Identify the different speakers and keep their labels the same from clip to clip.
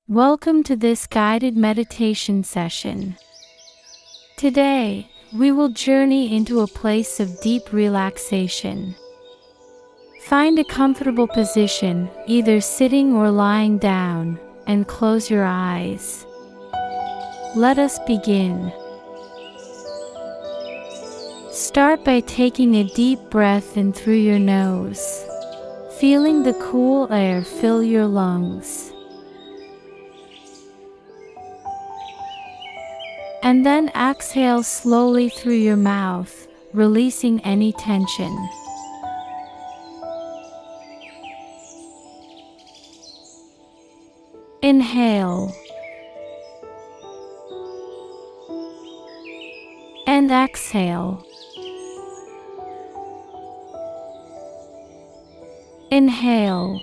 Speaker 1: Welcome to this guided meditation session. Today, we will journey into a place of deep relaxation. Find a comfortable position, either sitting or lying down, and close your eyes. Let us begin. Start by taking a deep breath in through your nose, feeling the cool air fill your lungs. And then exhale slowly through your mouth, releasing any tension. Inhale and exhale. Inhale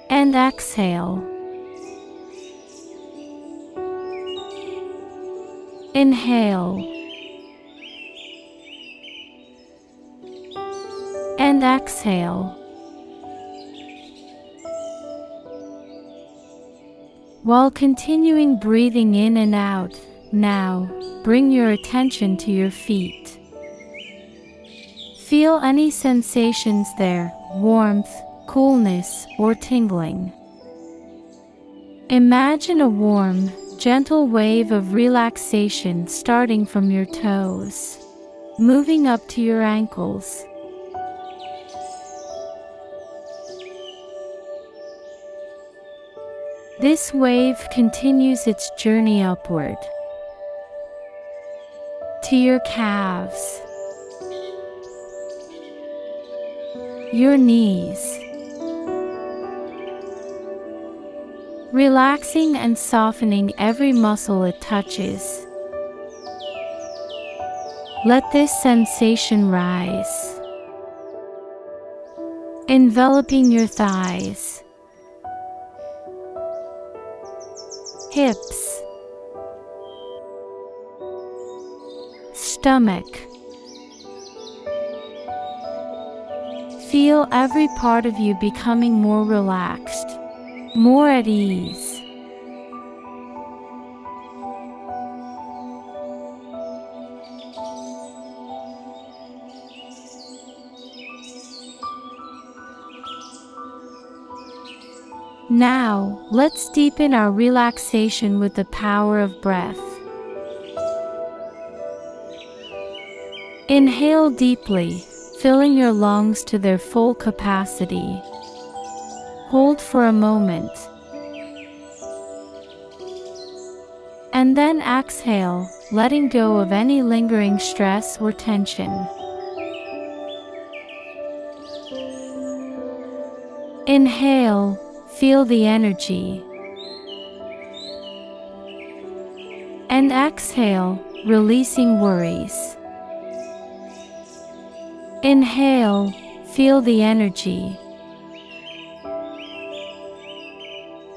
Speaker 1: and exhale. Inhale and exhale. While continuing breathing in and out, now bring your attention to your feet. Feel any sensations there, warmth, coolness, or tingling. Imagine a warm, gentle wave of relaxation starting from your toes, moving up to your ankles. This wave continues its journey upward to your calves, your knees, relaxing and softening every muscle it touches. Let this sensation rise, enveloping your thighs, hips, stomach. Feel every part of you becoming more relaxed, more at ease. Now, let's deepen our relaxation with the power of breath. Inhale deeply, filling your lungs to their full capacity. Hold for a moment. And then exhale, letting go of any lingering stress or tension. Inhale, feel the energy. And exhale, releasing worries. Inhale, feel the energy.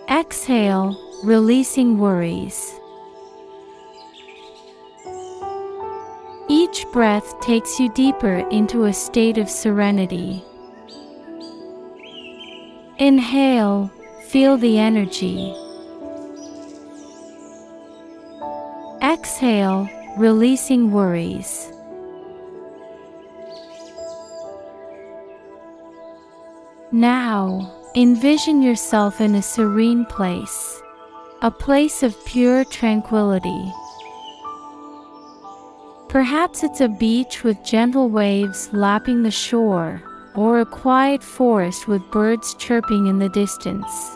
Speaker 1: Exhale, releasing worries. Each breath takes you deeper into a state of serenity. Inhale, feel the energy. Exhale, releasing worries. Now, envision yourself in a serene place, a place of pure tranquility. Perhaps it's a beach with gentle waves lapping the shore, or a quiet forest with birds chirping in the distance.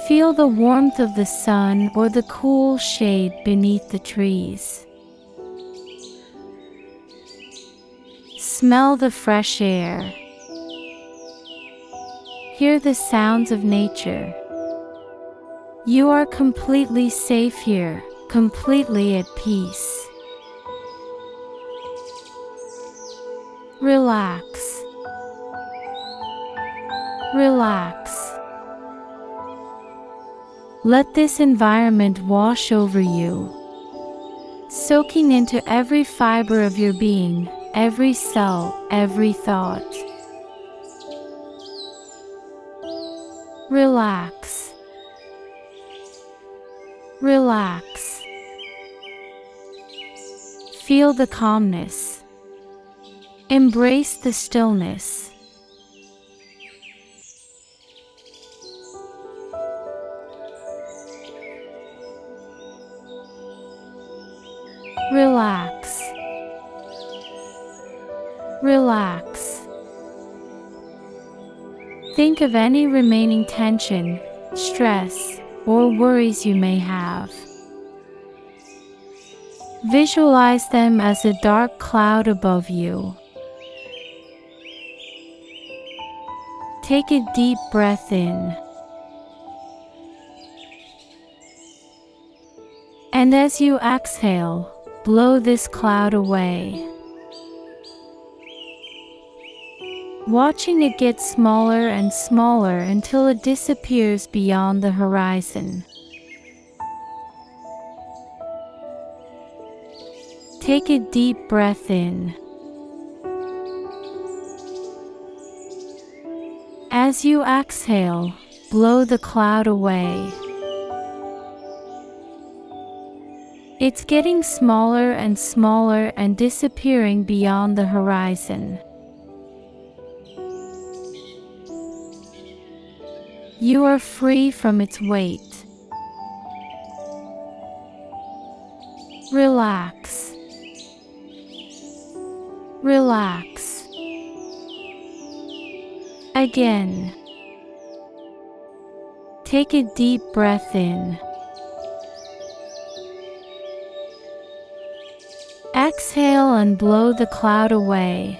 Speaker 1: Feel the warmth of the sun or the cool shade beneath the trees. Smell the fresh air. Hear the sounds of nature. You are completely safe here, completely at peace. Relax. Relax. Let this environment wash over you, soaking into every fiber of your being, every cell, every thought. Relax. Relax. Feel the calmness. Embrace the stillness. Relax. Relax. Think of any remaining tension, stress, or worries you may have. Visualize them as a dark cloud above you. Take a deep breath in. And as you exhale, blow this cloud away. Watching it get smaller and smaller until it disappears beyond the horizon. Take a deep breath in. As you exhale, blow the cloud away. It's getting smaller and smaller and disappearing beyond the horizon. You are free from its weight. Relax. Relax. Again. Take a deep breath in. Exhale and blow the cloud away.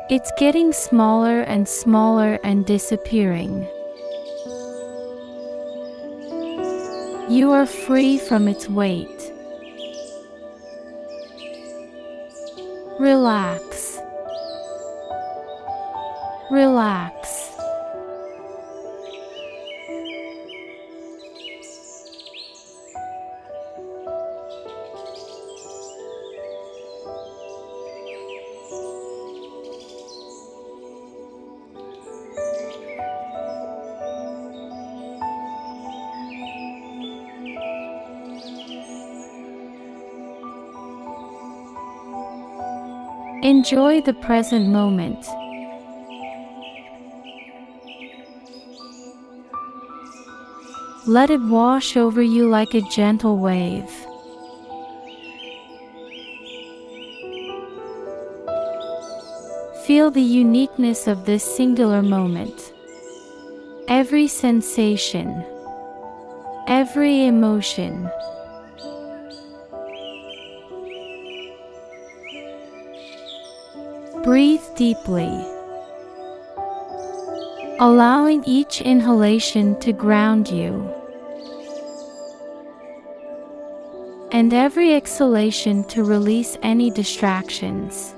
Speaker 1: It's getting smaller and smaller and disappearing. You are free from its weight. Relax. Relax. Enjoy the present moment. Let it wash over you like a gentle wave. Feel the uniqueness of this singular moment. Every sensation, every emotion. Breathe deeply, allowing each inhalation to ground you, and every exhalation to release any distractions.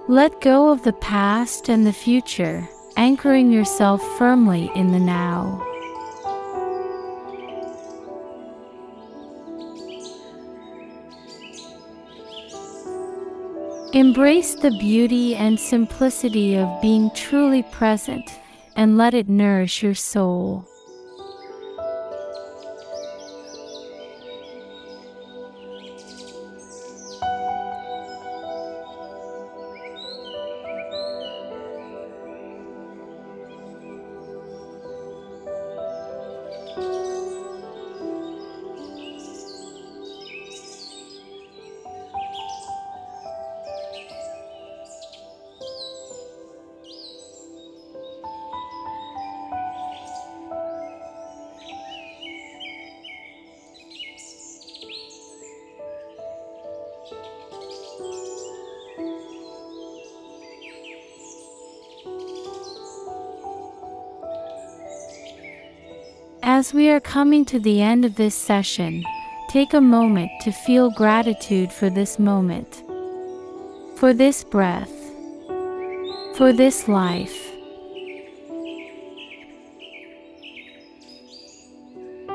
Speaker 1: Let go of the past and the future, anchoring yourself firmly in the now. Embrace the beauty and simplicity of being truly present, and let it nourish your soul. As we are coming to the end of this session, take a moment to feel gratitude for this moment, for this breath, for this life.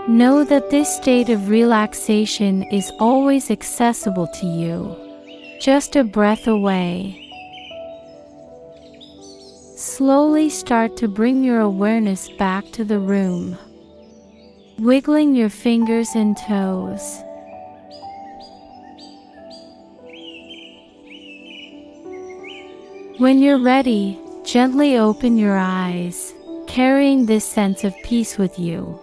Speaker 1: Know that this state of relaxation is always accessible to you, just a breath away. Slowly start to bring your awareness back to the room, wiggling your fingers and toes. When you're ready, gently open your eyes, carrying this sense of peace with you.